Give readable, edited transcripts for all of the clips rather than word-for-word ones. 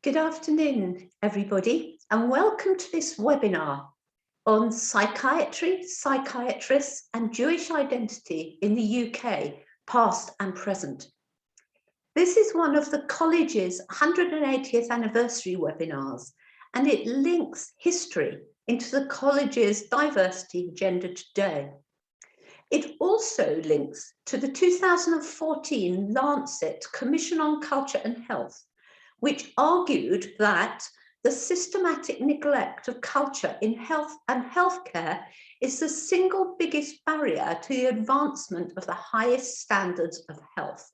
Good afternoon, everybody, and welcome to this webinar on psychiatry, psychiatrists, and Jewish identity in the UK, past and present. This is one of the college's 180th anniversary webinars, and it links history into the college's diversity agenda today. It also links to the 2014 Lancet Commission on Culture and Health, which argued that the systematic neglect of culture in health and healthcare is the single biggest barrier to the advancement of the highest standards of health.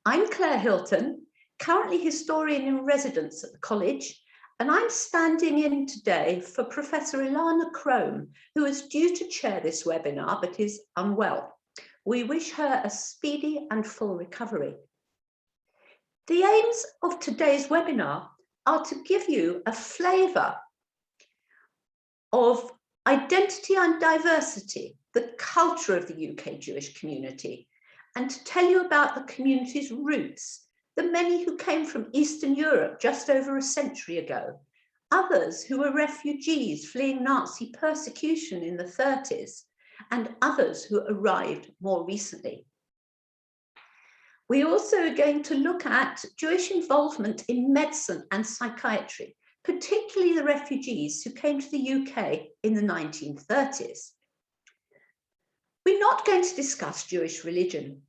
I'm Claire Hilton, currently historian in residence at the college, and I'm standing in today for Professor Ilana Crome, who is due to chair this webinar but is unwell. We wish her a speedy and full recovery. The aims of today's webinar are to give you a flavour of identity and diversity, the culture of the UK Jewish community, and to tell you about the community's roots, the many who came from Eastern Europe just over a century ago, others who were refugees fleeing Nazi persecution in the 30s, and others who arrived more recently. We also are going to look at Jewish involvement in medicine and psychiatry, particularly the refugees who came to the UK in the 1930s. We're not going to discuss Jewish religion.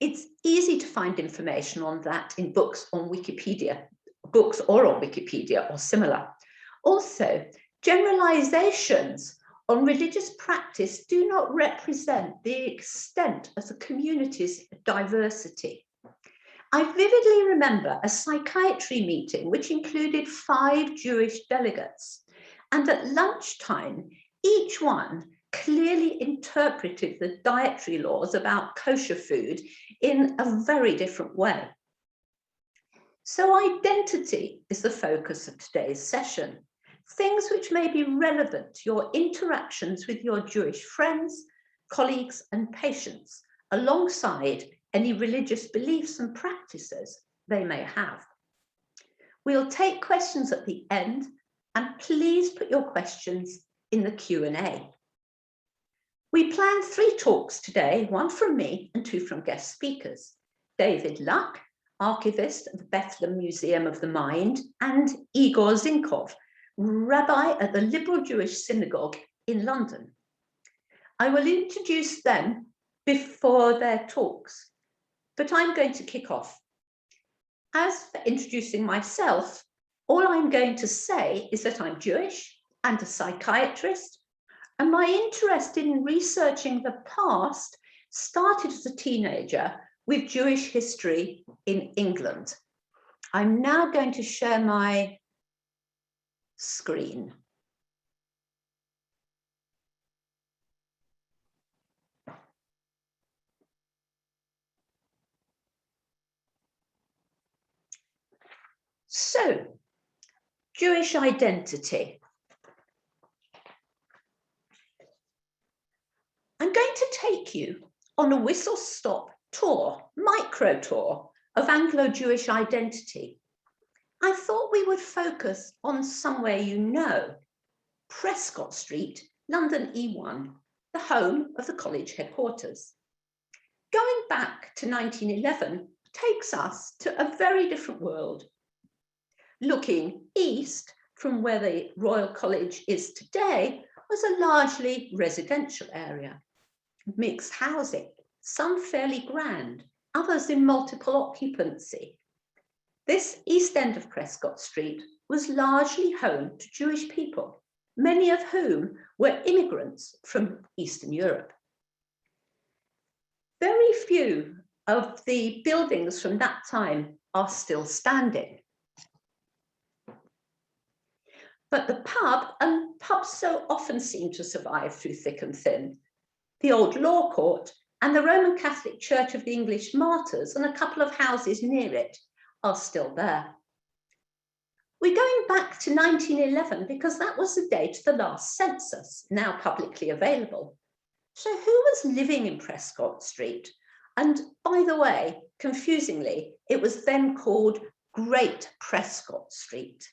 It's easy to find information on that in books on Wikipedia, books or on Wikipedia or similar. Also, generalizations on religious practice do not represent the extent of the community's diversity. I vividly remember a psychiatry meeting which included 5 Jewish delegates, and at lunchtime, each one clearly interpreted the dietary laws about kosher food in a very different way. So identity is the focus of today's session. Things which may be relevant to your interactions with your Jewish friends, colleagues, and patients, alongside any religious beliefs and practices they may have. We'll take questions at the end, and please put your questions in the Q&A. We planned 3 talks today, 1 from me and 2 from guest speakers. David Luck, Archivist at the Bethlem Museum of the Mind, and Igor Zinkov, Rabbi at the Liberal Jewish Synagogue in London. I will introduce them before their talks, but I'm going to kick off. As for introducing myself, all I'm going to say is that I'm Jewish and a psychiatrist, and my interest in researching the past started as a teenager with Jewish history in England. I'm now going to share my screen. So, Jewish identity. I'm going to take you on a whistle-stop tour, micro tour of Anglo-Jewish identity. I thought we would focus on somewhere you know, Prescott Street, London E1, the home of the college headquarters. Going back to 1911 takes us to a very different world. Looking east from where the Royal College is today was a largely residential area, mixed housing, some fairly grand, others in multiple occupancy. This east end of Prescott Street was largely home to Jewish people, many of whom were immigrants from Eastern Europe. Very few of the buildings from that time are still standing. But the pub, and pubs so often seem to survive through thick and thin, the old law court and the Roman Catholic Church of the English Martyrs and a couple of houses near it are still there. We're going back to 1911 because that was the date of the last census, now publicly available. So who was living in Prescott Street? And by the way, confusingly, it was then called Great Prescott Street.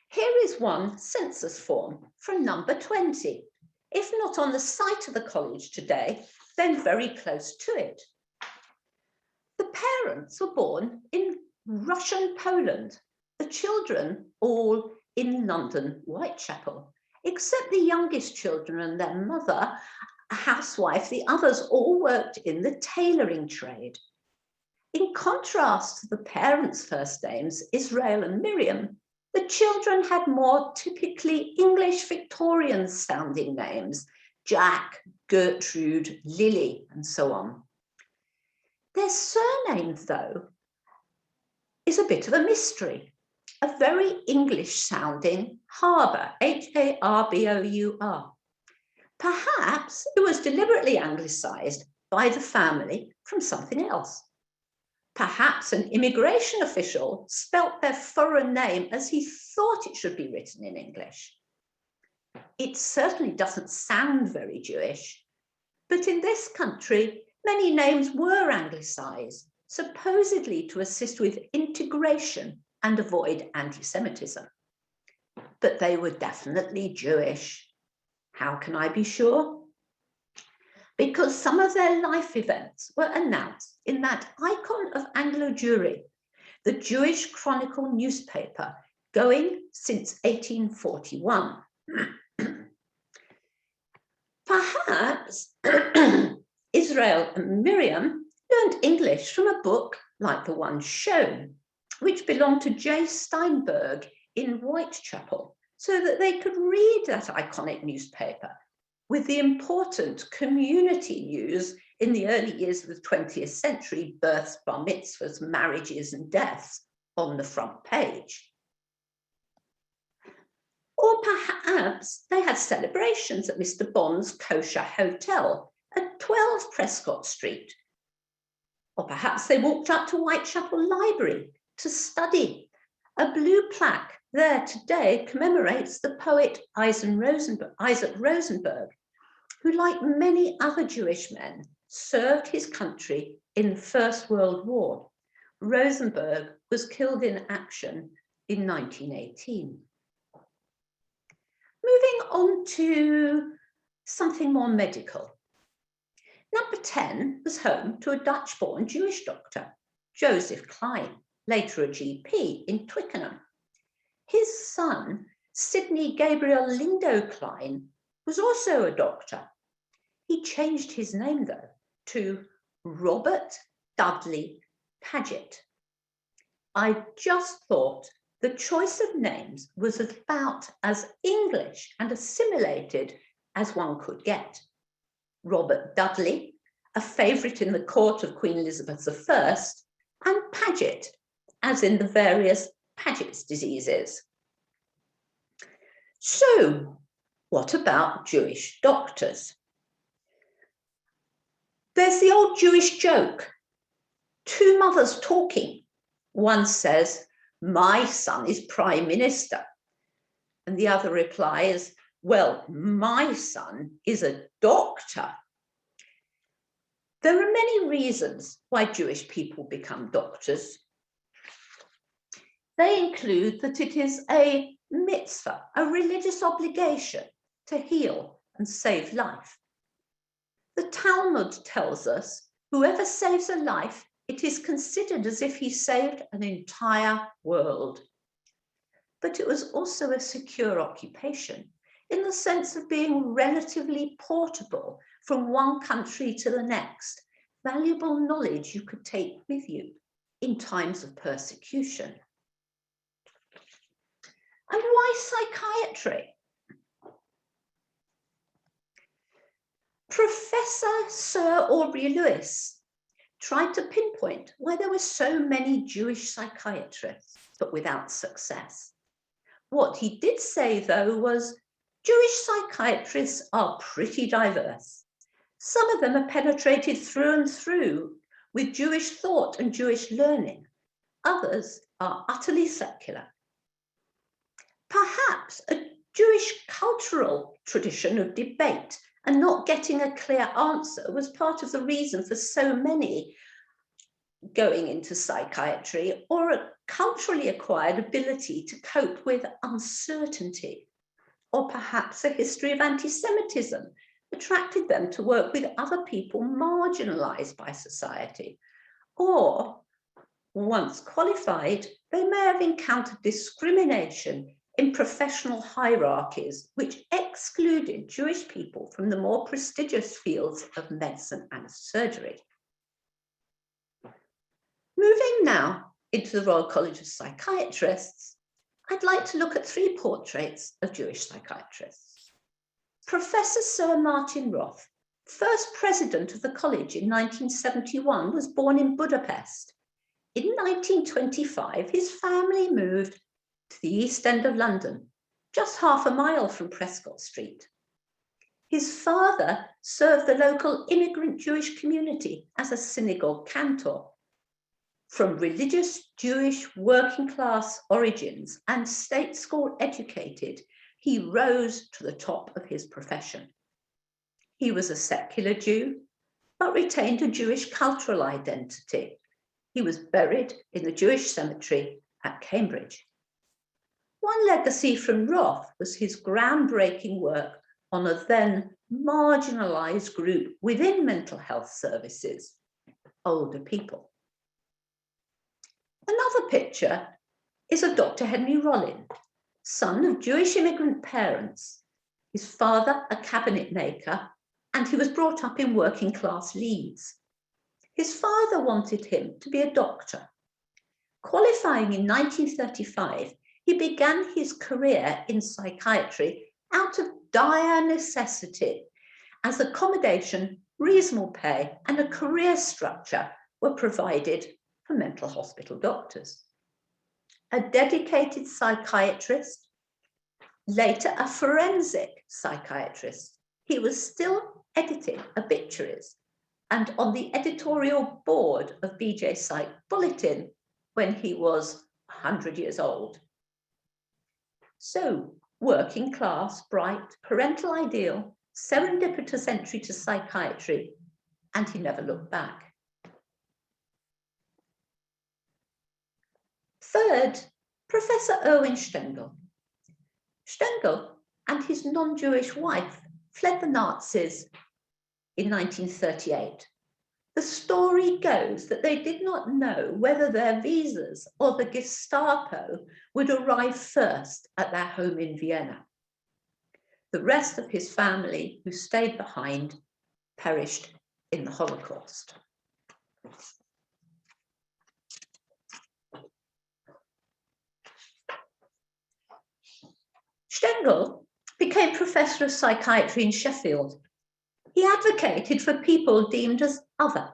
Here is one census form from number 20. If not on the site of the college today, then very close to it. The parents were born in Russian Poland, the children all in London, Whitechapel, except the youngest children and their mother, a housewife. The others all worked in the tailoring trade. In contrast to the parents' first names, Israel and Miriam, the children had more typically English Victorian sounding names, Jack, Gertrude, Lily, and so on. Their surname, though, is a bit of a mystery, a very English sounding Harbour, H-A-R-B-O-U-R. Perhaps it was deliberately anglicised by the family from something else. Perhaps an immigration official spelt their foreign name as he thought it should be written in English. It certainly doesn't sound very Jewish, but in this country, many names were anglicised, supposedly to assist with integration and avoid anti-Semitism. But they were definitely Jewish. How can I be sure? Because some of their life events were announced in that icon of Anglo-Jewry, the Jewish Chronicle newspaper, going since 1841. Perhaps Israel and Miriam learned English from a book like the one shown, which belonged to J. Steinberg in Whitechapel, so that they could read that iconic newspaper with the important community news in the early years of the 20th century, births, bar mitzvahs, marriages and deaths on the front page. Or perhaps they had celebrations at Mr. Bond's Kosher Hotel at 12 Prescott Street. Or perhaps they walked up to Whitechapel Library to study. A blue plaque there today commemorates the poet Isaac Rosenberg, who, like many other Jewish men, served his country in the First World War. Rosenberg was killed in action in 1918. Moving on to something more medical. Number 10 was home to a Dutch-born Jewish doctor, Joseph Klein, later a GP in Twickenham. His son, Sidney Gabriel Lindo Klein, was also a doctor. He changed his name, though, to Robert Dudley Paget. I just thought the choice of names was about as English and assimilated as one could get. Robert Dudley, a favourite in the court of Queen Elizabeth I, and Paget, as in the various Paget's diseases. So, what about Jewish doctors? There's the old Jewish joke, two mothers talking. One says, "My son is Prime Minister." And the other replies, "Well, my son is a doctor." There are many reasons why Jewish people become doctors. They include that it is a mitzvah, a religious obligation to heal and save life. The Talmud tells us, whoever saves a life, it is considered as if he saved an entire world. But it was also a secure occupation, in the sense of being relatively portable from one country to the next, valuable knowledge you could take with you in times of persecution. And why psychiatry? Professor Sir Aubrey Lewis tried to pinpoint why there were so many Jewish psychiatrists, but without success. What he did say, though, was Jewish psychiatrists are pretty diverse. Some of them are penetrated through and through with Jewish thought and Jewish learning. Others are utterly secular. Perhaps a Jewish cultural tradition of debate and not getting a clear answer was part of the reason for so many going into psychiatry or a culturally acquired ability to cope with uncertainty, or perhaps a history of anti-Semitism attracted them to work with other people marginalized by society. Or, once qualified, they may have encountered discrimination in professional hierarchies which excluded Jewish people from the more prestigious fields of medicine and surgery. Moving now into the Royal College of Psychiatrists, I'd like to look at three portraits of Jewish psychiatrists. Professor Sir Martin Roth, first president of the college in 1971, was born in Budapest. In 1925, his family moved to the East End of London, just half a mile from Prescott Street. His father served the local immigrant Jewish community as a synagogue cantor. From religious Jewish working class origins and state school educated, he rose to the top of his profession. He was a secular Jew, but retained a Jewish cultural identity. He was buried in the Jewish cemetery at Cambridge. One legacy from Roth was his groundbreaking work on a then marginalized group within mental health services, older people. Another picture is of Dr. Henry Rollins, son of Jewish immigrant parents, his father a cabinet maker, and he was brought up in working class Leeds. His father wanted him to be a doctor. Qualifying in 1935, he began his career in psychiatry out of dire necessity, as accommodation, reasonable pay, and a career structure were provided for mental hospital doctors. A dedicated psychiatrist, later a forensic psychiatrist, he was still editing obituaries and on the editorial board of BJ Psych Bulletin when he was 100 years old. So, working class, bright, parental ideal, serendipitous entry to psychiatry, and he never looked back. Third, Professor Erwin Stengel. Stengel and his non-Jewish wife fled the Nazis in 1938. The story goes that they did not know whether their visas or the Gestapo would arrive first at their home in Vienna. The rest of his family, who stayed behind, perished in the Holocaust. Stengel became professor of psychiatry in Sheffield. He advocated for people deemed as other.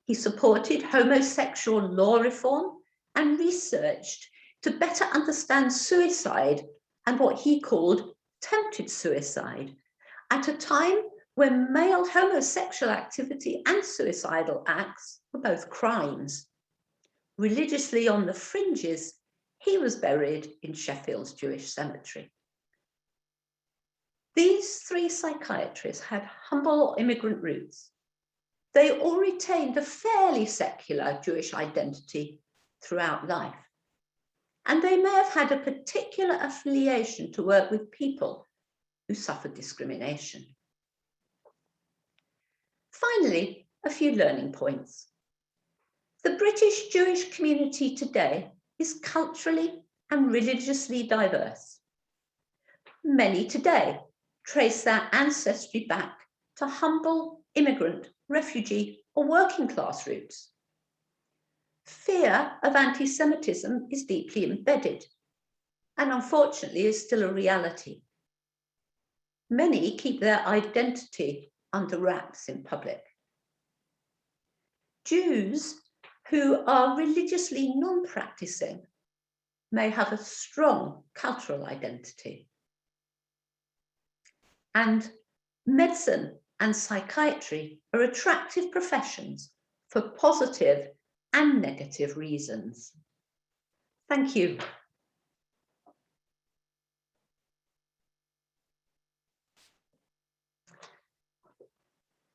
He supported homosexual law reform and researched to better understand suicide and what he called attempted suicide, at a time when male homosexual activity and suicidal acts were both crimes. Religiously on the fringes, he was buried in Sheffield's Jewish cemetery. These three psychiatrists had humble immigrant roots. They all retained a fairly secular Jewish identity throughout life. And they may have had a particular affiliation to work with people who suffered discrimination. Finally, a few learning points. The British Jewish community today is culturally and religiously diverse. Many today trace their ancestry back to humble immigrant, refugee, or working class roots. Fear of anti-Semitism is deeply embedded and unfortunately is still a reality. Many keep their identity under wraps in public. Jews who are religiously non-practicing may have a strong cultural identity. And medicine and psychiatry are attractive professions for positive and negative reasons. Thank you.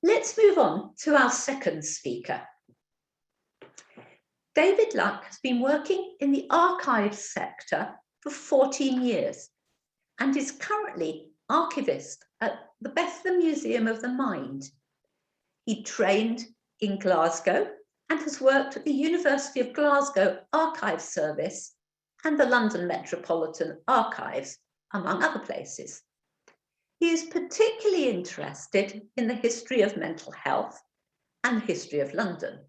Let's move on to our second speaker. David Luck has been working in the archives sector for 14 years and is currently archivist at the Bethlem Museum of the Mind. He trained in Glasgow and has worked at the University of Glasgow Archives Service and the London Metropolitan Archives, among other places. He is particularly interested in the history of mental health and the history of London.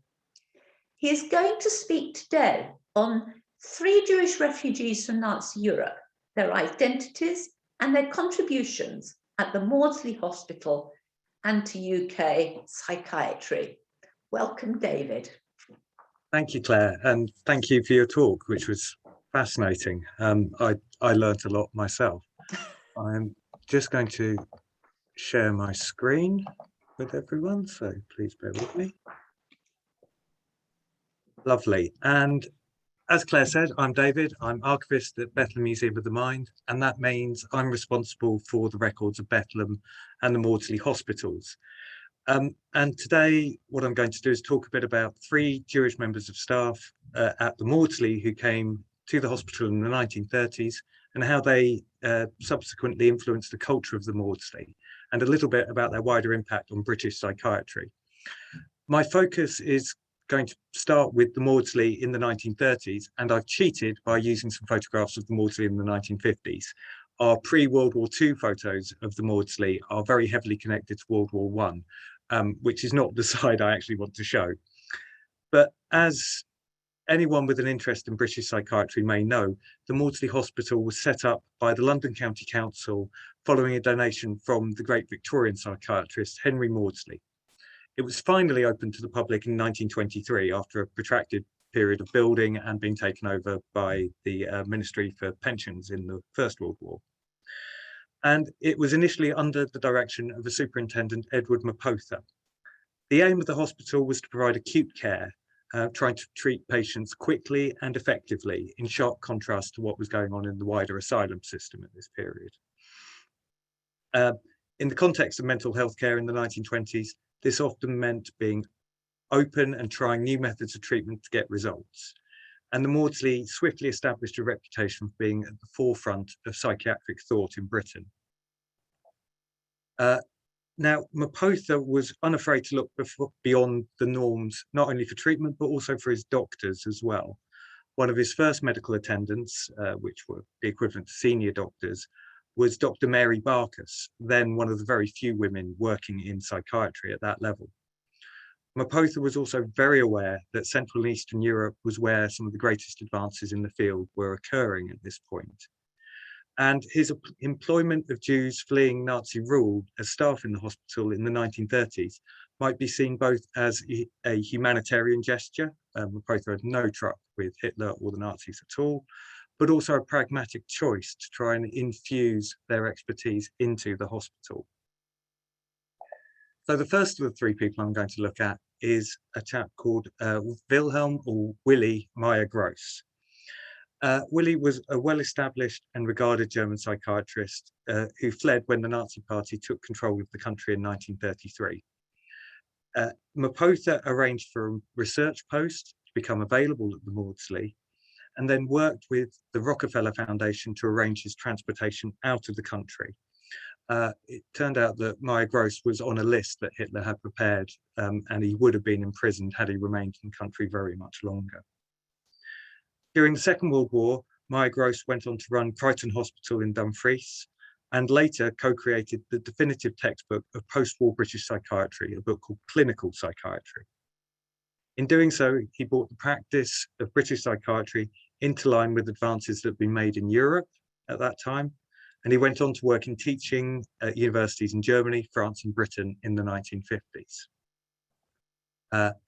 He is going to speak today on 3 Jewish refugees from Nazi Europe, their identities and their contributions at the Maudsley Hospital and to UK psychiatry. Welcome, David. Thank you, Claire, and thank you for your talk, which was fascinating. I learnt a lot myself. I'm just going to share my screen with everyone, so please bear with me. Lovely. And as Claire said, I'm David. I'm archivist at Bethlem Museum of the Mind, and that means I'm responsible for the records of Bethlem and the Maudsley hospitals. And today, what I'm going to do is talk a bit about 3 Jewish members of staff at the Maudsley who came to the hospital in the 1930s and how they subsequently influenced the culture of the Maudsley, and a little bit about their wider impact on British psychiatry. My focus is going to start with the Maudsley in the 1930s, and I've cheated by using some photographs of the Maudsley in the 1950s. Our pre-World War II photos of the Maudsley are very heavily connected to World War I, which is not the side I actually want to show. But as anyone with an interest in British psychiatry may know, the Maudsley Hospital was set up by the London County Council following a donation from the great Victorian psychiatrist Henry Maudsley. It was finally opened to the public in 1923 after a protracted period of building and being taken over by the Ministry for Pensions in the First World War. And it was initially under the direction of a superintendent, Edward Mapotha. The aim of the hospital was to provide acute care, trying to treat patients quickly and effectively, in sharp contrast to what was going on in the wider asylum system at this period. In the context of mental health care in the 1920s, this often meant being open and trying new methods of treatment to get results. And the Maudsley swiftly established a reputation for being at the forefront of psychiatric thought in Britain. Now, Mapotha was unafraid to look beyond the norms, not only for treatment, but also for his doctors as well. One of his first medical attendants, which were the equivalent to senior doctors, was Dr. Mary Barkas, then one of the very few women working in psychiatry at that level. Mapotha was also very aware that Central and Eastern Europe was where some of the greatest advances in the field were occurring at this point. And his employment of Jews fleeing Nazi rule as staff in the hospital in the 1930s might be seen both as a humanitarian gesture. Mapotha had no truck with Hitler or the Nazis at all, but also a pragmatic choice to try and infuse their expertise into the hospital. So the first of the 3 people I'm going to look at is a chap called Wilhelm or Willy Meyer-Gross. Willy was a well-established and regarded German psychiatrist who fled when the Nazi Party took control of the country in 1933. Mapotha arranged for a research post to become available at the Maudsley, and then worked with the Rockefeller Foundation to arrange his transportation out of the country. It turned out that Meyer-Gross was on a list that Hitler had prepared, and he would have been imprisoned had he remained in the country very much longer. During the Second World War, Meyer-Gross went on to run Crichton Hospital in Dumfries, and later co-created the definitive textbook of post-war British psychiatry, a book called Clinical Psychiatry. In doing so, he brought the practice of British psychiatry into line with advances that had been made in Europe at that time, and he went on to work in teaching at universities in Germany, France, and Britain in the 1950s.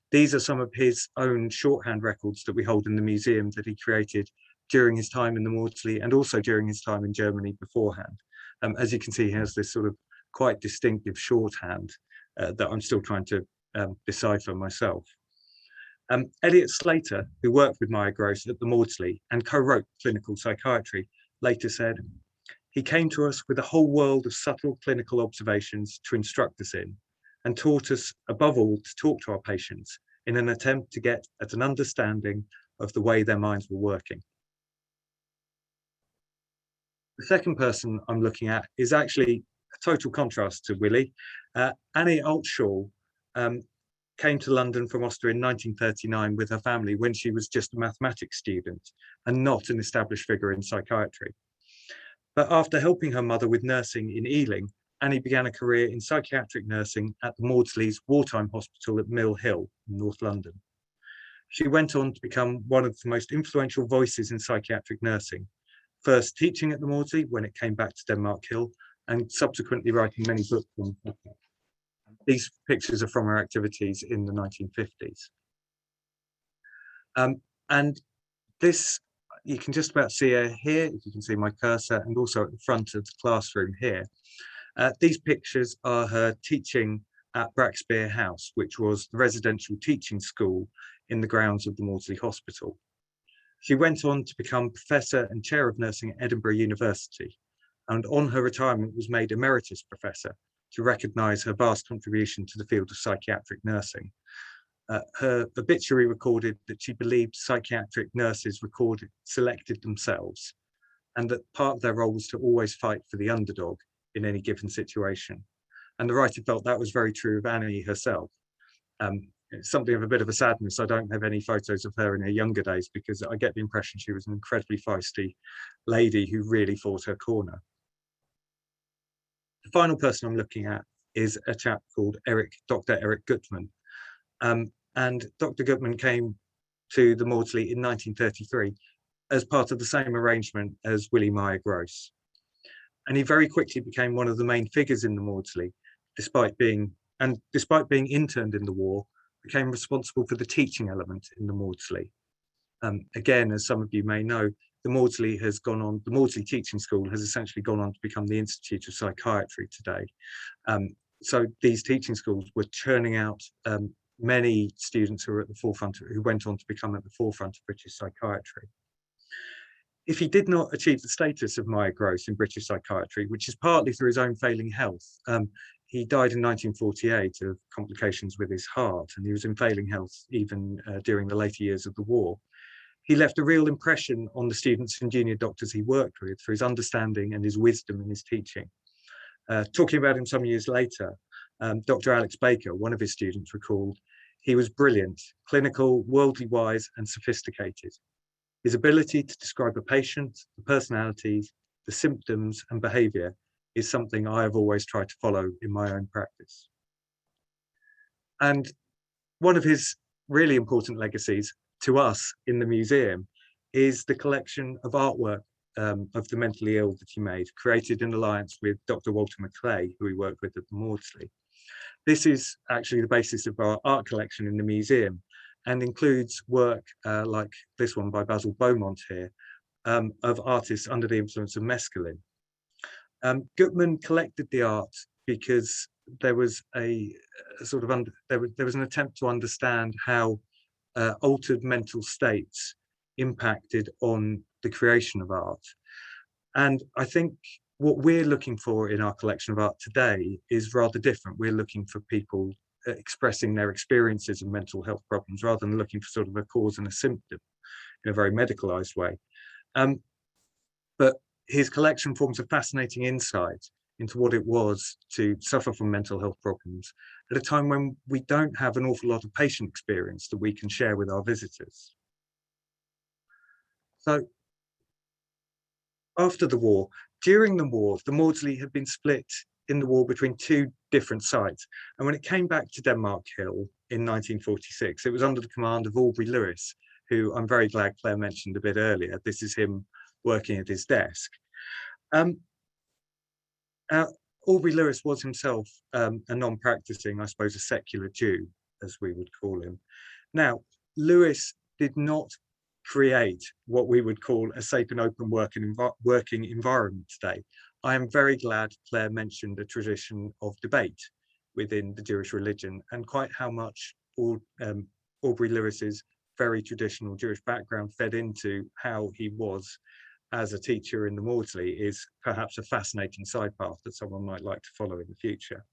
These are some of his own shorthand records that we hold in the museum that he created during his time in the Maudsley and also during his time in Germany beforehand. As you can see, he has this sort of quite distinctive shorthand that I'm still trying to decipher myself. Elliot Slater, who worked with Meyer-Gross at the Maudsley and co-wrote Clinical Psychiatry, later said, "He came to us with a whole world of subtle clinical observations to instruct us in, and taught us, above all, to talk to our patients in an attempt to get at an understanding of the way their minds were working. The second person I'm looking at is actually a total contrast to Willie. Annie Alt-Shawl came to London from Austria in 1939 with her family when she was just a mathematics student and not an established figure in psychiatry. But after helping her mother with nursing in Ealing, Annie began a career in psychiatric nursing at the Maudsleys Wartime Hospital at Mill Hill in North London. She went on to become one of the most influential voices in psychiatric nursing, first teaching at the Maudsley when it came back to Denmark Hill, and subsequently writing many books on the subject. These pictures are from her activities in the 1950s. And this, you can just about see her here, if you can see my cursor, and also at the front of the classroom here. These pictures are her teaching at Brackspear House, which was the residential teaching school in the grounds of the Maudsley Hospital. She went on to become Professor and Chair of Nursing at Edinburgh University, and on her retirement was made Emeritus Professor to recognise her vast contribution to the field of psychiatric nursing. Her obituary recorded that she believed psychiatric nurses selected themselves, and that part of their role was to always fight for the underdog in any given situation. And the writer felt that was very true of Annie herself. It's something of a bit of a sadness. I don't have any photos of her in her younger days because I get the impression she was an incredibly feisty lady who really fought her corner. The final person I'm looking at is a chap called Dr. Eric Goodman. And Dr. Goodman came to the Maudsley in 1933 as part of the same arrangement as Willie Meyer Gross. And he very quickly became one of the main figures in the Maudsley, despite being interned in the war, became responsible for the teaching element in the Maudsley. Again, as some of you may know, the Maudsley Teaching School has essentially gone on to become the Institute of Psychiatry today. So these teaching schools were churning out many students who were at the forefront, who went on to become at the forefront of British psychiatry. If he did not achieve the status of Meyer Gross in British psychiatry, which is partly through his own failing health, he died in 1948 of complications with his heart, and he was in failing health even during the later years of the war. He left a real impression on the students and junior doctors he worked with through his understanding and his wisdom in his teaching. Talking about him some years later, Dr. Alex Baker, one of his students, recalled, "He was brilliant, clinical, worldly wise, and sophisticated. His ability to describe a patient, the personalities, the symptoms, and behaviour is something I have always tried to follow in my own practice." And one of his really important legacies to us in the museum is the collection of artwork of the mentally ill that he made, created in alliance with Dr. Walter Maclay, who he worked with at the Maudsley. This is actually the basis of our art collection in the museum, and includes work like this one by Basil Beaumont here, of artists under the influence of mescaline. Goodman collected the art because there was a sort of there was an attempt to understand how altered mental states impacted on the creation of art. And I think what we're looking for in our collection of art today is rather different. We're looking for people expressing their experiences of mental health problems rather than looking for sort of a cause and a symptom in a very medicalized way. But his collection forms a fascinating insight into what it was to suffer from mental health problems at a time when we don't have an awful lot of patient experience that we can share with our visitors. So after the war, during the war, the Maudsley had been split in the war between two different sites. And when it came back to Denmark Hill in 1946, it was under the command of Aubrey Lewis, who I'm very glad Claire mentioned a bit earlier. This is him working at his desk. Aubrey Lewis was himself a non-practicing, I suppose, a secular Jew, as we would call him. Now, Lewis did not create what we would call a safe and open working environment today. I am very glad Claire mentioned a tradition of debate within the Jewish religion, and quite how much Aubrey Lewis's very traditional Jewish background fed into how he was as a teacher in the Maudsley is perhaps a fascinating side path that someone might like to follow in the future.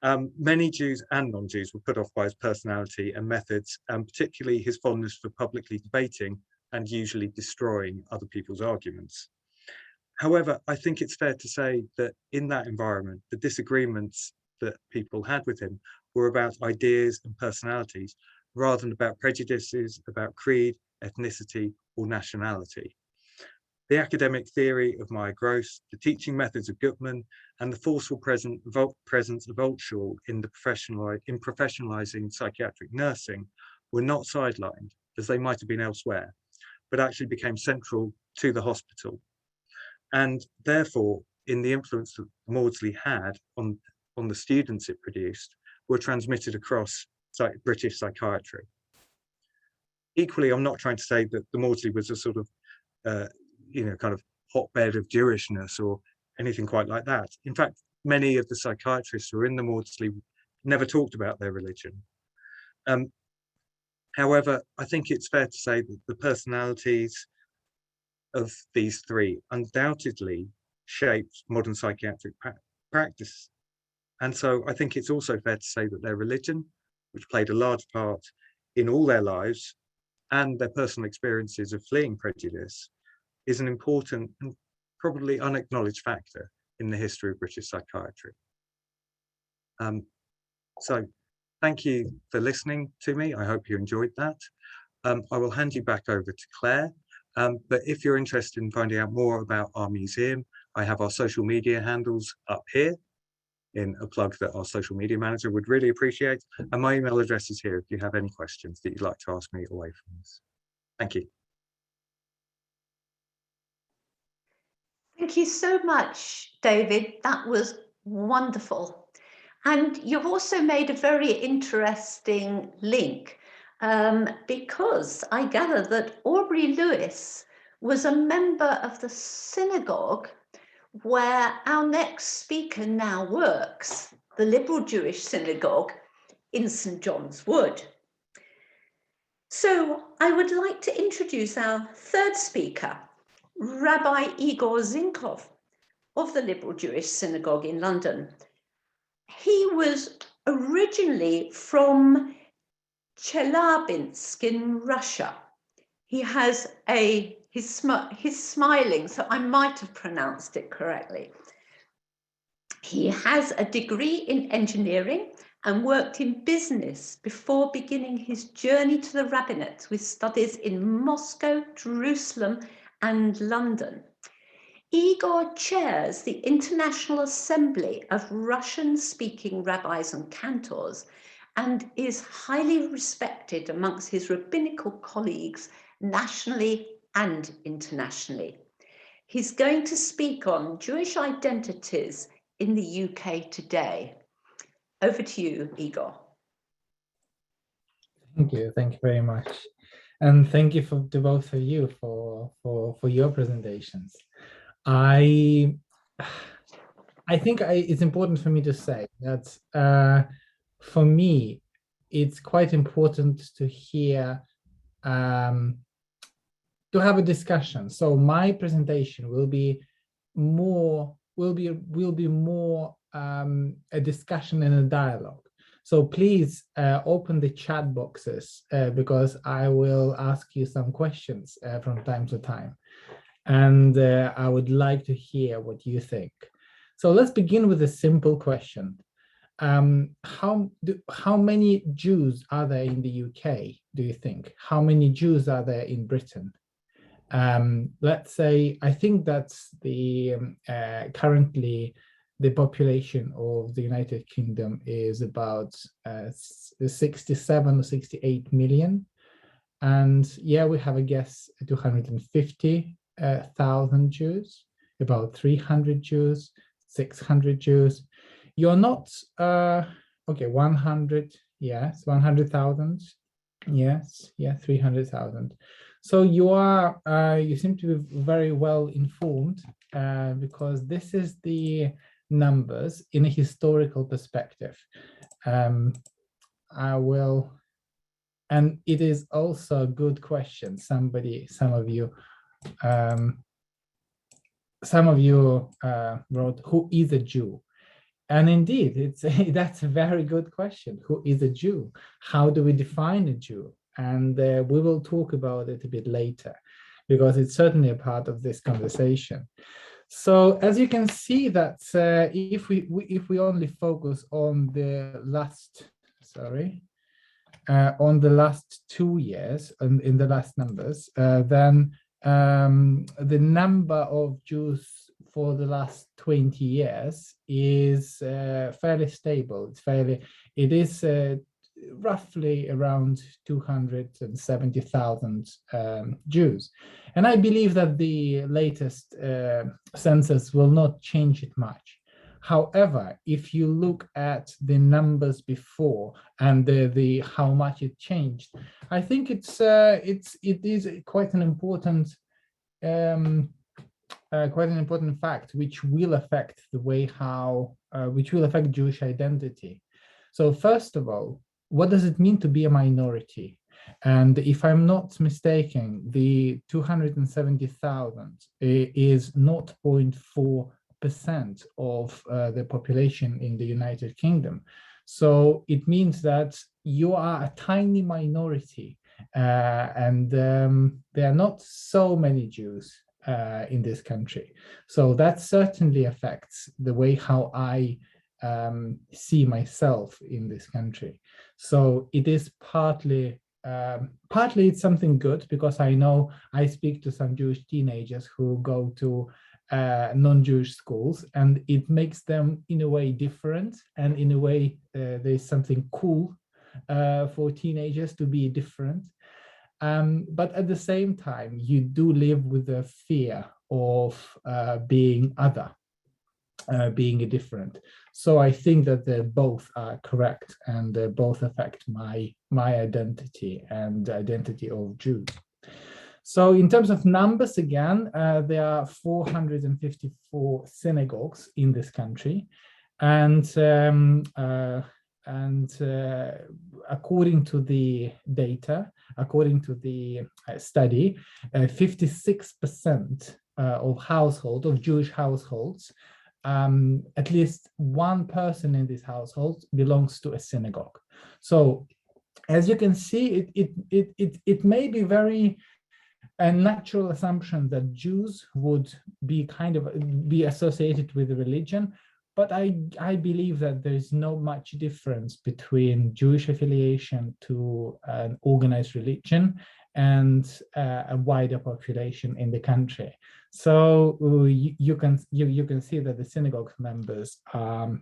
Many Jews and non-Jews were put off by his personality and methods, and particularly his fondness for publicly debating and usually destroying other people's arguments. However, I think it's fair to say that in that environment, the disagreements that people had with him were about ideas and personalities, rather than about prejudices, about creed, ethnicity, or nationality. The academic theory of Maya Gross, the teaching methods of Goodman, and the forceful presence of Alt-Shawl in professionalizing psychiatric nursing were not sidelined, as they might have been elsewhere, but actually became central to the hospital. And therefore, in the influence that Maudsley had on the students it produced, were transmitted across British psychiatry. Equally, I'm not trying to say that the Maudsley was a sort of kind of hotbed of Jewishness or anything quite like that. In fact, many of the psychiatrists who were in the Maudsley never talked about their religion. However, I think it's fair to say that the personalities of these three undoubtedly shaped modern psychiatric practice. And so I think it's also fair to say that their religion, which played a large part in all their lives, and their personal experiences of fleeing prejudice, is an important and probably unacknowledged factor in the history of British psychiatry. So thank you for listening to me. I hope you enjoyed that. I will hand you back over to Claire. But if you're interested in finding out more about our museum, I have our social media handles up here in a plug that our social media manager would really appreciate. And my email address is here if you have any questions that you'd like to ask me away from this. Thank you. Thank you so much, David. That was wonderful. And you've also made a very interesting link because I gather that Aubrey Lewis was a member of the synagogue where our next speaker now works, the Liberal Jewish Synagogue in St. John's Wood. So I would like to introduce our third speaker, Rabbi Igor Zinkov of the Liberal Jewish Synagogue in London. He was originally from Chelyabinsk in Russia. He has he's smiling, so I might have pronounced it correctly. He has a degree in engineering and worked in business before beginning his journey to the rabbinate with studies in Moscow, Jerusalem, and London. Igor chairs the International Assembly of Russian-speaking rabbis and cantors and is highly respected amongst his rabbinical colleagues nationally and internationally. He's going to speak on Jewish identities in the UK today. Over to you, Igor. Thank you very much. And thank you to both of you for your presentations. I think it's important for me to say that for me, it's quite important to hear, to have a discussion. So my presentation will be more a discussion and a dialogue. So please open the chat boxes because I will ask you some questions from time to time. And I would like to hear what you think. So let's begin with a simple question. How many Jews are there in the UK, do you think? How many Jews are there in Britain? Let's say, I think that's the currently the population of the United Kingdom is about 67 or 68 million. And yeah, we have a guess 250,000 Jews, about 300 Jews, 600 Jews. You're not, okay, 100, yes, 100,000, yes, yeah, 300,000. So you seem to be very well informed because this is the numbers in a historical perspective. I will, and it is also a good question. Some of you wrote, who is a Jew? And indeed, that's a very good question. Who is a Jew? How do we define a Jew? And we will talk about it a bit later, because it's certainly a part of this conversation. So as you can see, that if we only focus on the last, on the last 2 years and in the last numbers, then the number of Jews for the last 20 years is fairly stable. It is roughly around 270,000 Jews. And I believe that the latest census will not change it much. However, if you look at the numbers before and the how much it changed, I think it is quite an important fact, which will affect the way which will affect Jewish identity. So first of all, what does it mean to be a minority? And if I'm not mistaken, the 270,000 is 0.4% of the population in the United Kingdom. So it means that you are a tiny minority, and there are not so many Jews in this country. So that certainly affects the way how I see myself in this country. So it is partly it's something good, because I know I speak to some Jewish teenagers who go to non-Jewish schools, and it makes them in a way different, and in a way there's something cool for teenagers to be different. But at the same time, you do live with the fear of being other, being different. So I think that they both are correct, and they both affect my identity and identity of Jews. So in terms of numbers, again, there are 454 synagogues in this country, and according to the data, according to the study, 56% of Jewish households, at least one person in this household belongs to a synagogue. So as you can see, it may be very a natural assumption that Jews would be be associated with the religion, but I believe that there is no much difference between Jewish affiliation to an organized religion and a wider population in the country. So you can see that the synagogue members are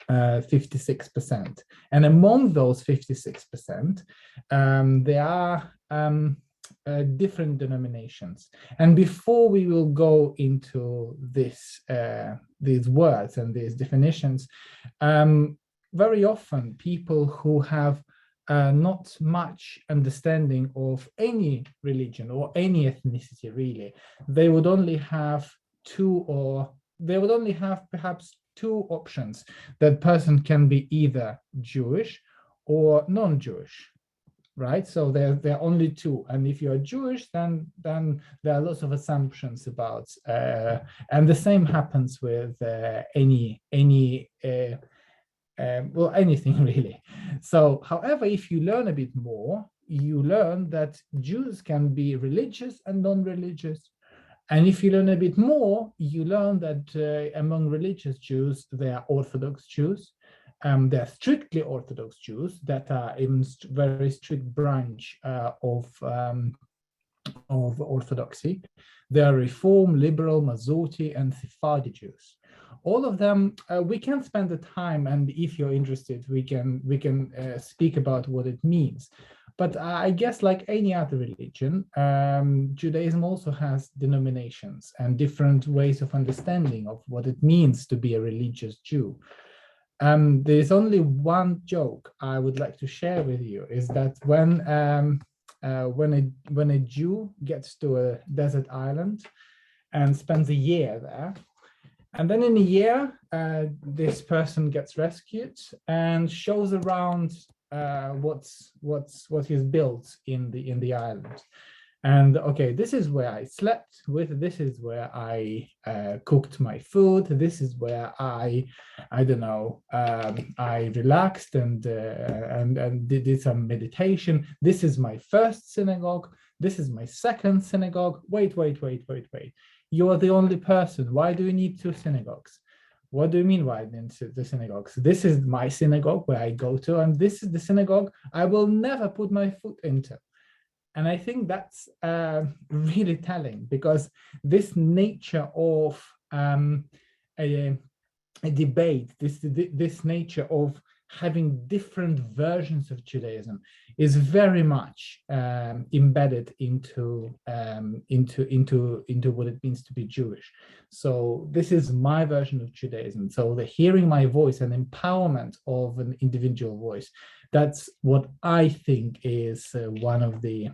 56%, and among those 56%, there are different denominations. And before we will go into these words and these definitions, very often people who have not much understanding of any religion or any ethnicity, really, they would only have perhaps two options. That person can be either Jewish or non-Jewish, right? So there are only two. And if you're Jewish, then there are lots of assumptions about, and the same happens with anything really. So, however, if you learn a bit more, you learn that Jews can be religious and non-religious. And if you learn a bit more, you learn that among religious Jews, there are Orthodox Jews. There are strictly Orthodox Jews that are in very strict branch of Orthodoxy. There are Reform, Liberal, Masorti, and Sephardi Jews. All of them, we can spend the time, and if you're interested, we can speak about what it means. But I guess, like any other religion, Judaism also has denominations and different ways of understanding of what it means to be a religious Jew. There's only one joke I would like to share with you, is that when a Jew gets to a desert island and spends a year there, and then in a year, this person gets rescued and shows around what he's built in the island. And okay, this is where I slept with, this is where I cooked my food, this is where I don't know, I relaxed and did some meditation. This is my first synagogue, this is my second synagogue. Wait. You are the only person. Why do you need two synagogues? What do you mean why the synagogues? This is my synagogue where I go to, and this is the synagogue I will never put my foot into. And I think that's really telling, because this nature of a debate, this nature of having different versions of Judaism is very much embedded into what it means to be Jewish. So this is my version of Judaism. So the hearing my voice and empowerment of an individual voice, that's what I think is one of the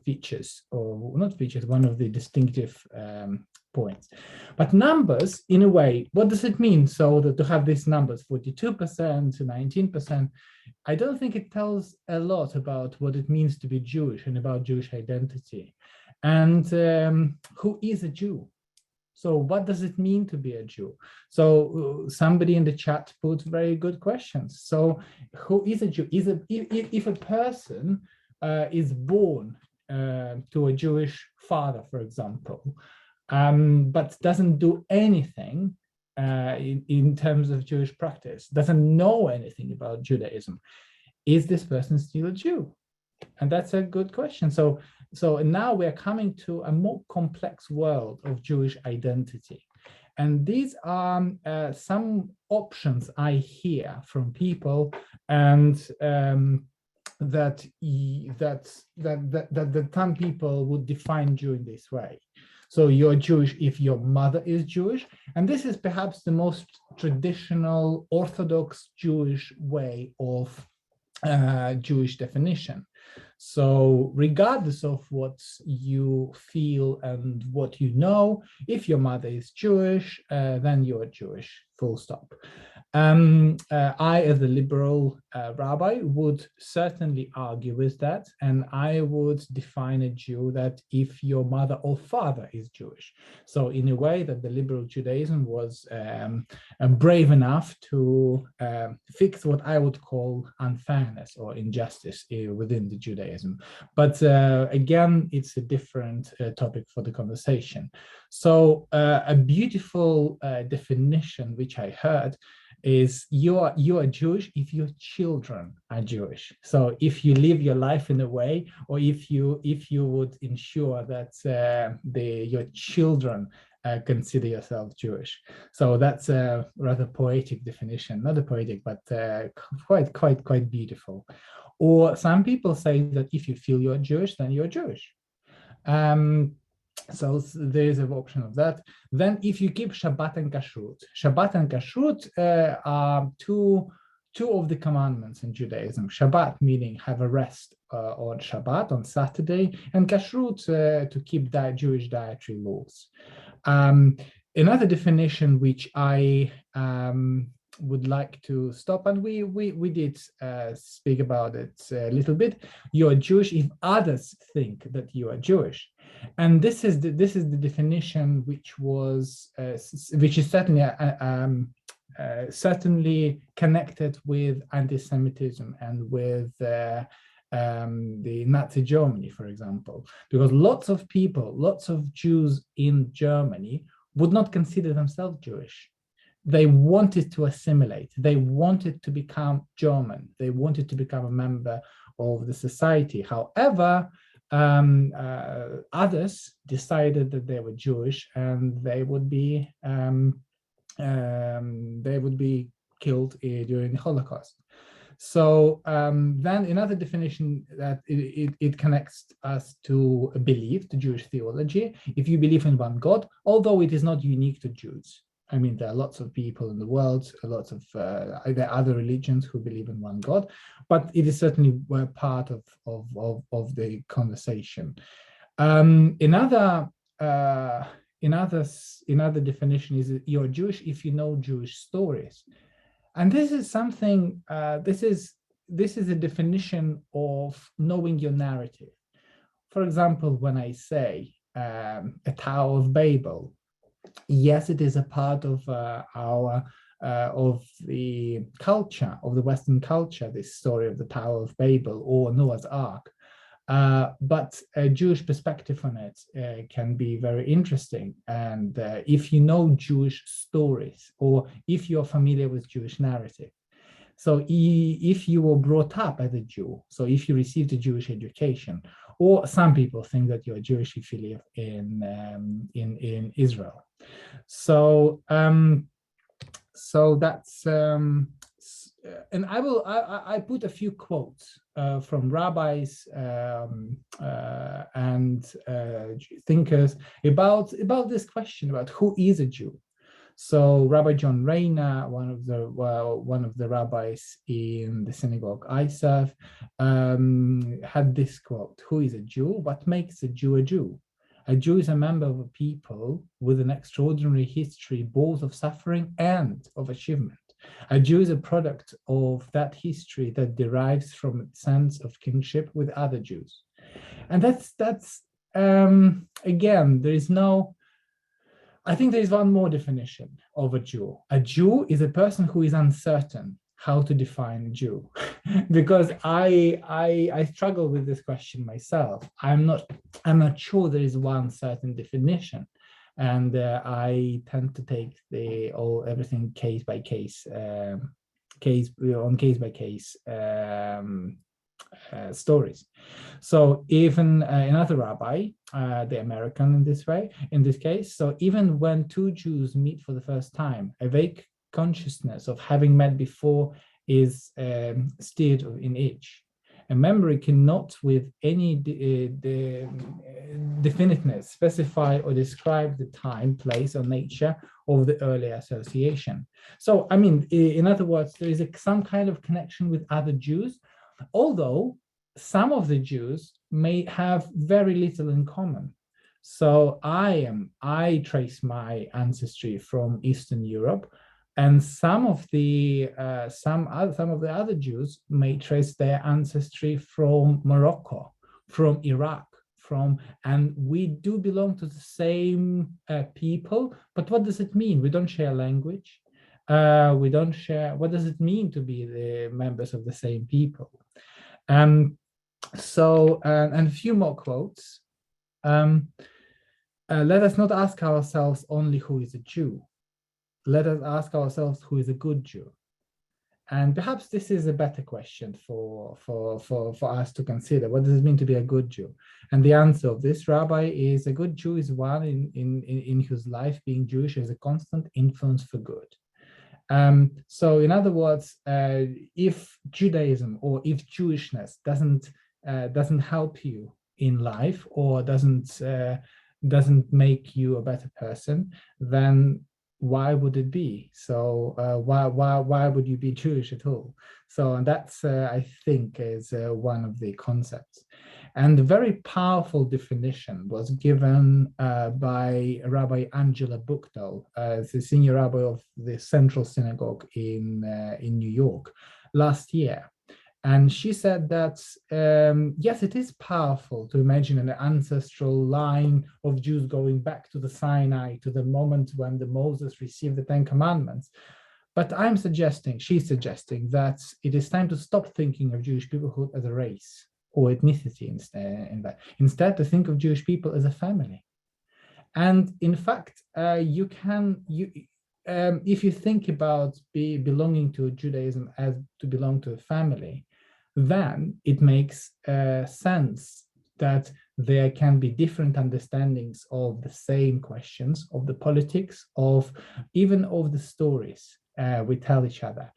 features, or not features, one of the distinctive points. But numbers, in a way, what does it mean? So that to have these numbers, 42% to 19%, I don't think it tells a lot about what it means to be Jewish and about Jewish identity. And who is a Jew? So what does it mean to be a Jew? So somebody in the chat put very good questions. So who is a Jew? If a person is born to a Jewish father, for example, but doesn't do anything in terms of Jewish practice, doesn't know anything about Judaism, is this person still a Jew? And that's a good question. So now we're coming to a more complex world of Jewish identity. And these are some options I hear from people, and that some people would define Jew in this way. So you're Jewish if your mother is Jewish, and this is perhaps the most traditional Orthodox Jewish way of Jewish definition. So regardless of what you feel and what you know, if your mother is Jewish, then you're Jewish, full stop. I, as a liberal rabbi, would certainly argue with that, and I would define a Jew that if your mother or father is Jewish. So in a way that the liberal Judaism was brave enough to fix what I would call unfairness or injustice within the Judaism. But again, it's a different topic for the conversation. So a beautiful definition which I heard is you are Jewish if your children are Jewish. So if you live your life in a way, or if you would ensure that your children consider yourself Jewish. So that's a rather poetic definition, not a poetic, but quite beautiful. Or some people say that if you feel you're Jewish, then you're Jewish. So there is an option of that. Then if you keep Shabbat and Kashrut are two of the commandments in Judaism. Shabbat meaning have a rest on Shabbat, on Saturday, and Kashrut to keep Jewish dietary laws. Another definition which I would like to stop, and we did speak about it a little bit. You are Jewish if others think that you are Jewish, and this is the definition which is certainly connected with anti-Semitism and with the Nazi Germany, for example, because lots of Jews in Germany would not consider themselves Jewish. They wanted to assimilate. They wanted to become German. They wanted to become a member of the society. However, others decided that they were Jewish and they would be killed during the Holocaust. So then another definition that it connects us to a belief, to Jewish theology. If you believe in one God, although it is not unique to Jews. I mean, there are lots of people in the world, lots of there are other religions who believe in one God, but it is certainly part of the conversation. Another definition is that you're Jewish if you know Jewish stories, and this is something. This is a definition of knowing your narrative. for example, when I say a Tower of Babel, yes, it is a part of of the culture, of the Western culture, this story of the Tower of Babel or Noah's Ark. But a Jewish perspective on it can be very interesting. And if you know Jewish stories, or if you're familiar with Jewish narrative, so if you were brought up as a Jew, so if you received a Jewish education, or some people think that you're Jewish if you live in Israel. So so that's and I put a few quotes from rabbis and thinkers about this question about who is a Jew. So Rabbi John Rayner, one of the rabbis in the synagogue I serve, had this quote: "Who is a Jew? What makes a Jew a Jew? A Jew is a member of a people with an extraordinary history, both of suffering and of achievement. A Jew is a product of that history that derives from its sense of kinship with other Jews." And that's again, there is no. I think there is one more definition of a Jew. A Jew is a person who is uncertain how to define a Jew, because I struggle with this question myself. I'm not sure there is one certain definition, and I tend to take everything case by case stories. So even another rabbi, the American in this case, so even when two Jews meet for the first time, a vague consciousness of having met before is stirred in each. A memory cannot with any definiteness specify or describe the time, place, or nature of the earlier association. So, I mean, in other words, there is some kind of connection with other Jews, although some of the Jews may have very little in common. So I trace my ancestry from Eastern Europe, and some of the other Jews may trace their ancestry from Morocco, from Iraq, and we do belong to the same people. But what does it mean? We don't share language. We don't share. What does it mean to be the members of the same people? So, and a few more quotes. Let us not ask ourselves only who is a Jew. Let us ask ourselves who is a good Jew. And perhaps this is a better question for us to consider. What does it mean to be a good Jew? And the answer of this rabbi is: a good Jew is one in whose life being Jewish is a constant influence for good. So in other words, if Judaism or if Jewishness doesn't help you in life, or doesn't make you a better person, then why would it be? So why would you be Jewish at all? So, and that's I think is one of the concepts. And a very powerful definition was given by Rabbi Angela Buchdahl, the senior rabbi of the Central Synagogue in New York last year. And she said that, yes, it is powerful to imagine an ancestral line of Jews going back to the Sinai, to the moment when Moses received the Ten Commandments. But she's suggesting that it is time to stop thinking of Jewish peoplehood as a race or ethnicity instead to think of Jewish people as a family. And in fact, if you think about belonging to Judaism as to belong to a family, then it makes sense that there can be different understandings of the same questions, of the politics, even of the stories we tell each other.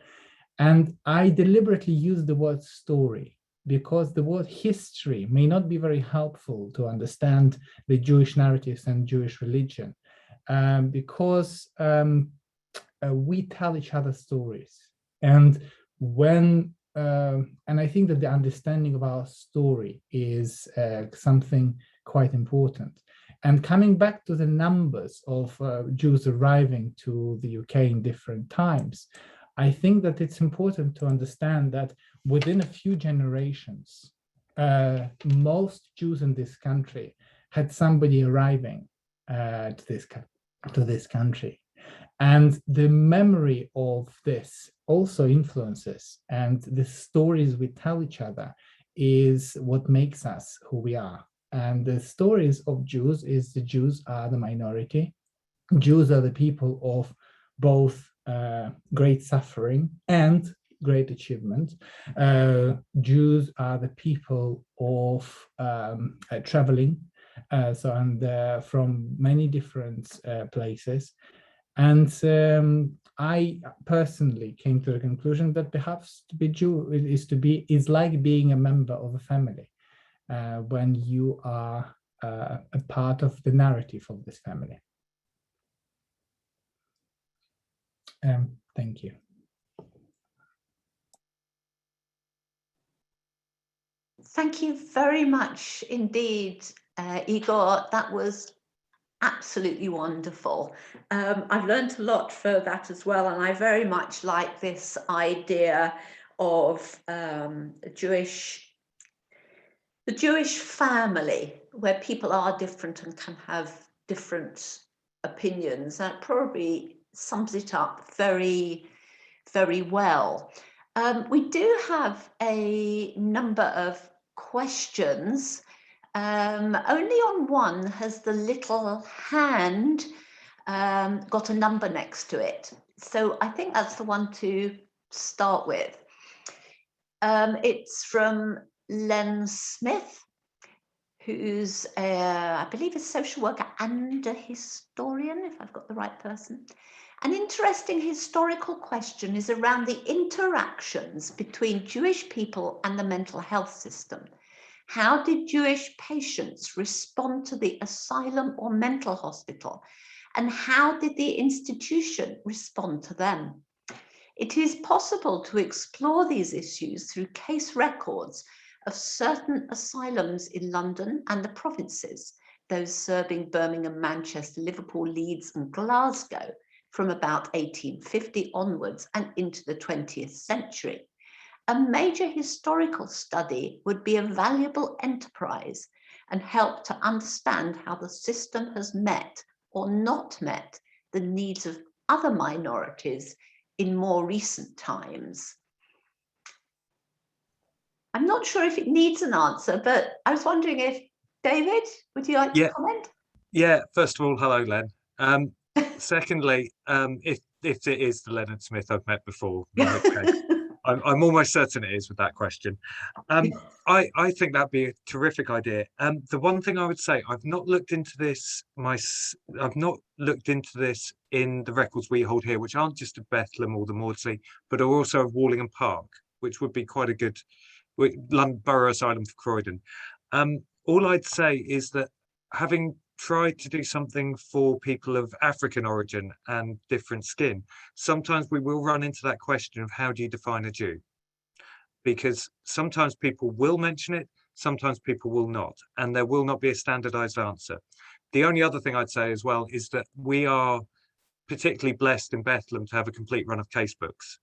And I deliberately use the word story because the word history may not be very helpful to understand the Jewish narratives and Jewish religion, because we tell each other stories. And and I think that the understanding of our story is something quite important. And coming back to the numbers of Jews arriving to the UK in different times, I think that it's important to understand that within a few generations, most Jews in this country had somebody arriving to this country. And the memory of this also influences, and the stories we tell each other is what makes us who we are. And the stories of Jews is the Jews are the minority. Jews are the people of both great suffering and great achievement. Jews are the people of traveling, from many different places. And I personally came to the conclusion that perhaps to be Jew is like being a member of a family when you are a part of the narrative of this family. Thank you. Thank you very much indeed, Igor. That was absolutely wonderful. I've learned a lot for that as well, and I very much like this idea of the Jewish family, where people are different and can have different opinions. That probably sums it up very, very well. We do have a number of questions. Only on one has the little hand got a number next to it. So I think that's the one to start with. It's from Len Smith, who's, I believe, a social worker and a historian, if I've got the right person. An interesting historical question is around the interactions between Jewish people and the mental health system. How did Jewish patients respond to the asylum or mental hospital? And how did the institution respond to them? It is possible to explore these issues through case records of certain asylums in London and the provinces, those serving Birmingham, Manchester, Liverpool, Leeds, and Glasgow from about 1850 onwards and into the 20th century. A major historical study would be a valuable enterprise and help to understand how the system has met or not met the needs of other minorities in more recent times. I'm not sure if it needs an answer, but I was wondering if, David, would you like to comment? Yeah, first of all, hello, Len. Secondly, if it is the Leonard Smith I've met before, in which case, I'm almost certain it is with that question. I think that'd be a terrific idea. The one thing I would say, I've not looked into this in the records we hold here, which aren't just of Bethlem or the Maudsley, but are also of Wallingham Park, which would be quite a good London Borough Asylum for Croydon. All I'd say is that having tried to do something for people of African origin and different skin, sometimes we will run into that question of how do you define a Jew? Because sometimes people will mention it, sometimes people will not, and there will not be a standardized answer. The only other thing I'd say as well is that we are particularly blessed in Bethlem to have a complete run of casebooks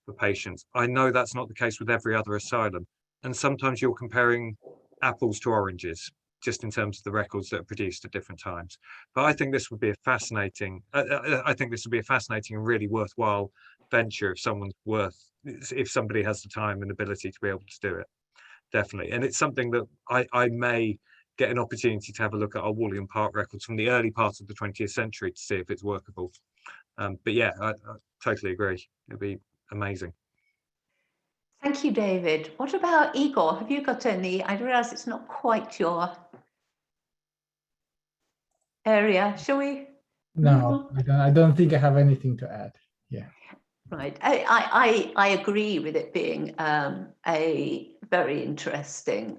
for patients. I know that's not the case with every other asylum, and sometimes you're comparing apples to oranges, just in terms of the records that are produced at different times. But I think this would be a fascinating, and really worthwhile venture if somebody has the time and ability to be able to do it, definitely. And it's something that I may get an opportunity to have a look at our Wallingham Park records from the early part of the 20th century to see if it's workable. But yeah, I totally agree. It'd be amazing. Thank you, David. What about Igor? Have you got any? I realize it's not quite your area. Shall we? No, I don't think I have anything to add. Yeah. Right. I agree with it being a very interesting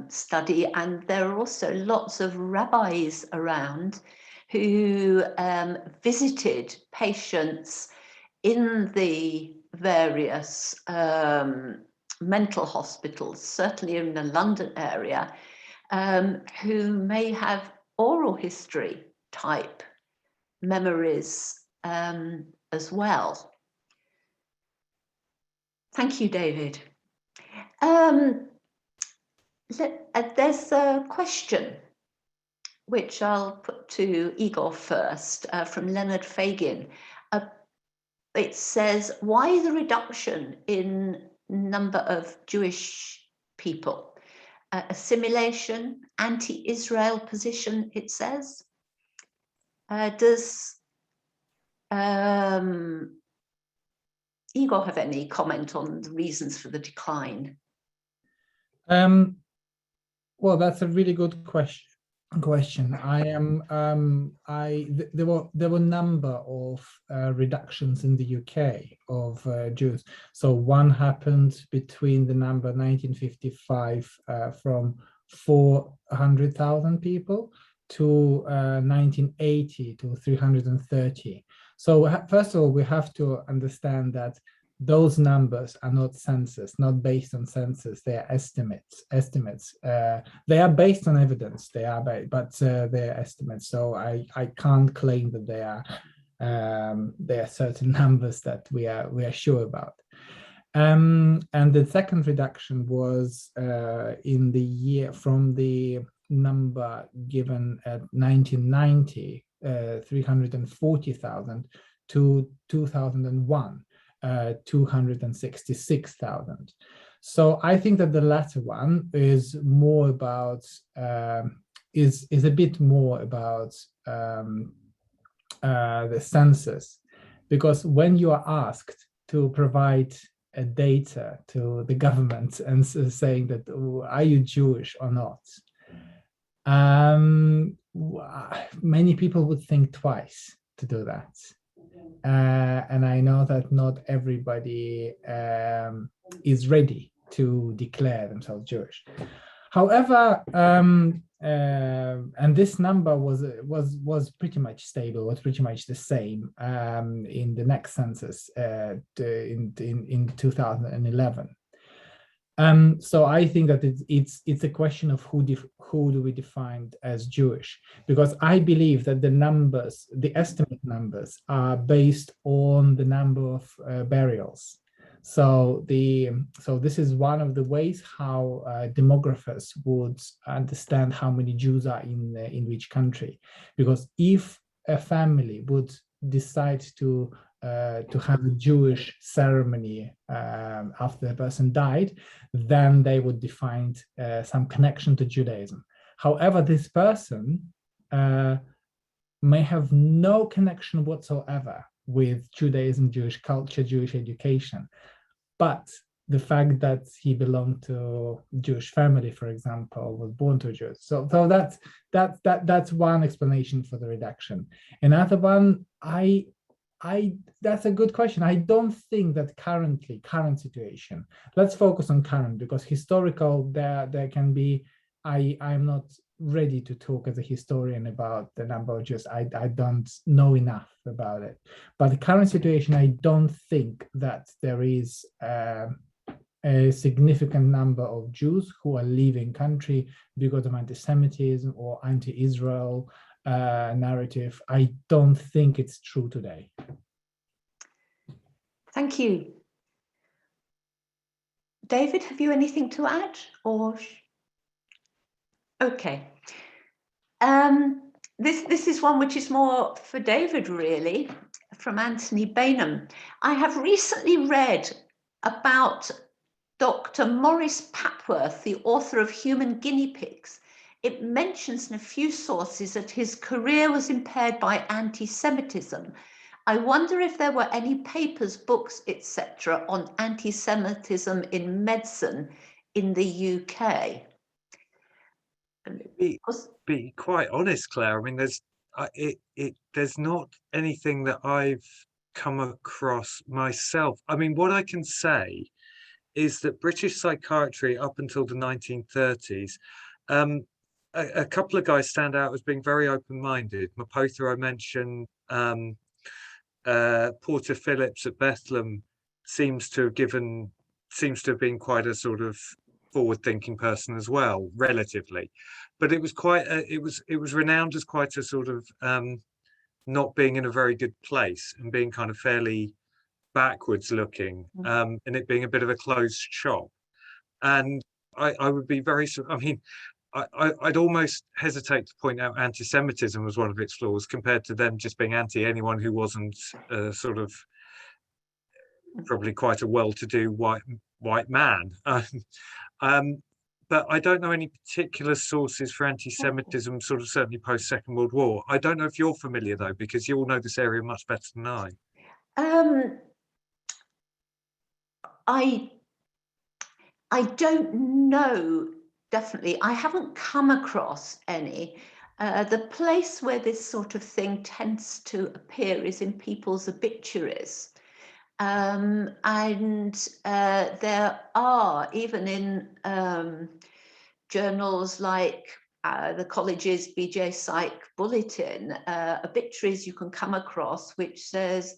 study, and there are also lots of rabbis around who visited patients in the various mental hospitals, certainly in the London area, who may have oral history type memories as well. Thank you, David. There's a question which I'll put to Igor first, from Leonard Fagin. It says, why the reduction in number of Jewish people? Assimilation, anti-Israel position, it says. Does Igor have any comment on the reasons for the decline? Well, that's a really good question. There were a number of reductions in the UK of Jews. So one happened between the number 1955 from 400,000 people to 1980 to 330. So first of all, we have to understand that those numbers are not census, not based on census. They are estimates. They are based on evidence. They are estimates. So I can't claim that there are certain numbers that we are sure about. And the second reduction was in the year from the number given at 1990, 340,000 to 2001. 266,000. So I think that the latter one is more about is a bit more about the census, because when you are asked to provide a data to the government and saying that, are you Jewish or not, many people would think twice to do that. And I know that not everybody is ready to declare themselves Jewish. However, and this number was pretty much stable, was pretty much the same in the next census in 2011. So I think that it's a question of who do we define as Jewish, because I believe that the numbers, the estimate numbers, are based on the number of burials. So this is one of the ways how demographers would understand how many Jews are in which country, because if a family would decide to have a Jewish ceremony after the person died, then they would define some connection to Judaism. However, this person may have no connection whatsoever with Judaism, Jewish culture, Jewish education. But the fact that he belonged to a Jewish family, for example, was born to Jews. So that's one explanation for the reduction. Another one, that's a good question. I don't think that current situation, let's focus on current, because historical, there can be, I'm not ready to talk as a historian about the number of Jews. I don't know enough about it. But the current situation, I don't think that there is a significant number of Jews who are leaving country because of anti-Semitism or anti-Israel narrative. I don't think it's true today. Thank you. David, have you anything to add? Or okay. This is one which is more for David, really, from Anthony Bainham. I have recently read about Dr. Maurice Papworth, the author of Human Guinea Pigs. It mentions in a few sources that his career was impaired by anti-Semitism. I wonder if there were any papers, books, etc. on anti-Semitism in medicine in the UK. Be quite honest, Claire. I mean, there's not anything that I've come across myself. I mean, what I can say is that British psychiatry up until the 1930s, a couple of guys stand out as being very open-minded. Mapotha, I mentioned, Porter Phillips at Bethlem seems to have been quite a sort of forward-thinking person as well, relatively. But it was quite it was renowned as quite a sort of not being in a very good place and being kind of fairly backwards looking, and it being a bit of a closed shop. And I would be very, I mean, I'd almost hesitate to point out anti-Semitism as one of its flaws compared to them just being anti anyone who wasn't sort of probably quite a well-to-do white man. But I don't know any particular sources for anti-Semitism, sort of certainly post-Second World War. I don't know if you're familiar though, because you all know this area much better than I. I don't know, definitely. I haven't come across any. The place where this sort of thing tends to appear is in people's obituaries. And there are, even in journals like the college's BJ-Psych bulletin, obituaries you can come across which says,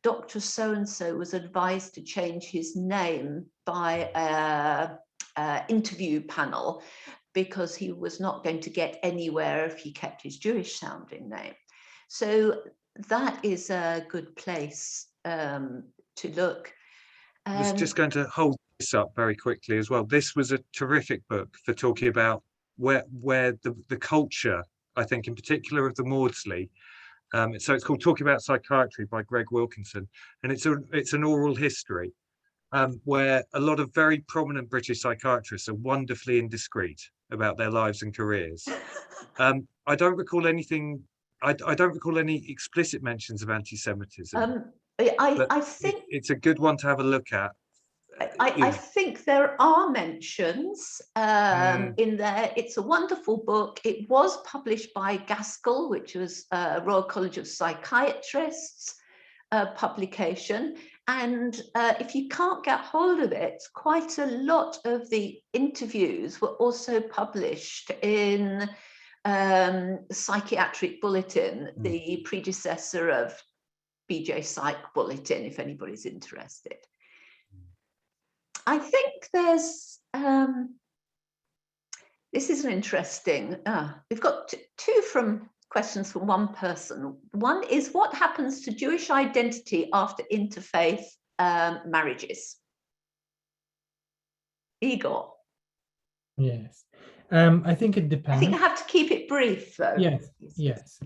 Dr. So-and-so was advised to change his name by an interview panel because he was not going to get anywhere if he kept his Jewish sounding name. So that is a good place to look. I was just going to hold this up very quickly as well. This was a terrific book for talking about where the culture, I think in particular of the Maudsley. So it's called Talking About Psychiatry by Greg Wilkinson, and it's an oral history where a lot of very prominent British psychiatrists are wonderfully indiscreet about their lives and careers. I don't recall anything. I don't recall any explicit mentions of anti-Semitism. I think it's a good one to have a look at. I think there are mentions in there. It's a wonderful book. It was published by Gaskell, which was Royal College of Psychiatrists publication. And if you can't get hold of it, quite a lot of the interviews were also published in Psychiatric Bulletin, the predecessor of BJ-Psych Bulletin, if anybody's interested. I think there's, this is an interesting, we've got two questions from one person. One is, what happens to Jewish identity after interfaith marriages? Igor. Yes, I think it depends. I think I have to keep it brief though. Yes,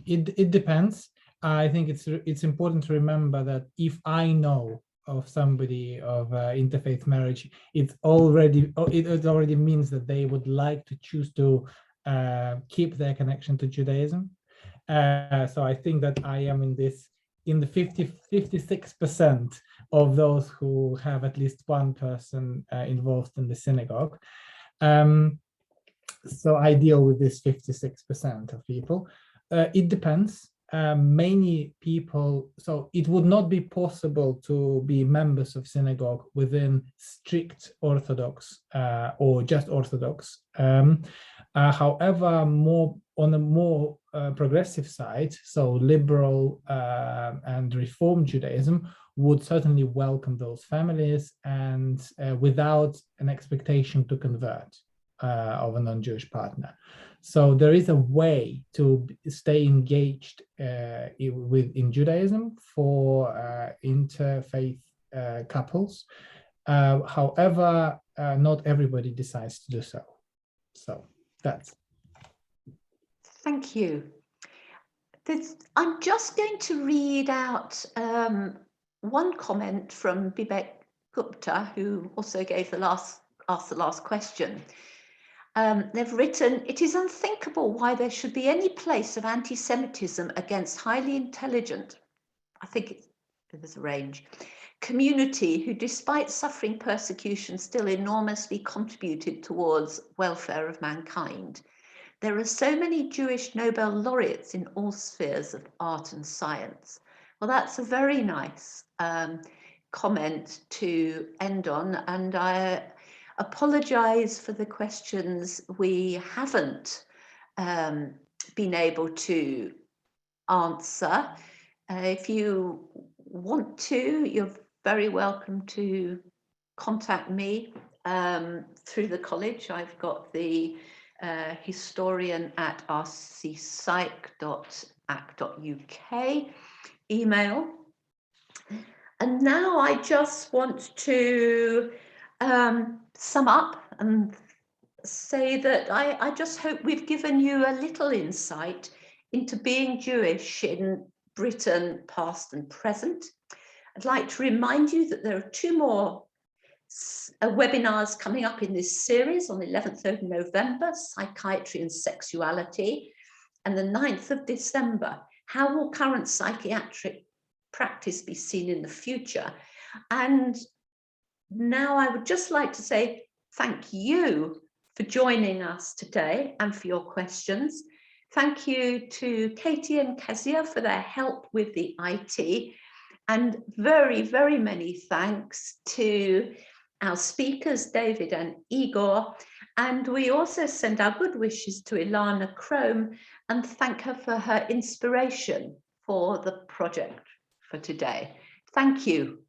it depends. I think it's important to remember that if I know of somebody of interfaith marriage, it already means that they would like to choose to keep their connection to Judaism. So I think that I am in the 56% of those who have at least one person involved in the synagogue. So I deal with this 56% of people. It depends. Many people, so it would not be possible to be members of synagogue within strict Orthodox or just Orthodox. However, on a more progressive side, so liberal and Reform Judaism would certainly welcome those families, and without an expectation to convert of a non-Jewish partner. So there is a way to stay engaged in Judaism for interfaith couples. However, not everybody decides to do so. So that's. Thank you. I'm just going to read out one comment from Bibek Gupta, who also gave asked the last question. They've written, it is unthinkable why there should be any place of anti-Semitism against highly intelligent, I think there's a range, community who, despite suffering persecution, still enormously contributed towards welfare of mankind. There are so many Jewish Nobel laureates in all spheres of art and science. Well, that's a very nice comment to end on, and I apologize for the questions we haven't been able to answer. If you want to, you're very welcome to contact me through the college. I've got the historian at rcpsych.ac.uk email. And now I just want to sum up and say that I just hope we've given you a little insight into being Jewish in Britain, past and present. I'd like to remind you that there are 2 more webinars coming up in this series on the 11th of November, Psychiatry and Sexuality, and the 9th of December, How will current psychiatric practice be seen in the future? And now I would just like to say thank you for joining us today and for your questions. Thank you to Katie and Kezia for their help with the IT, and very, very many thanks to our speakers, David and Igor. And we also send our good wishes to Ilana Crome and thank her for her inspiration for the project for today. Thank you.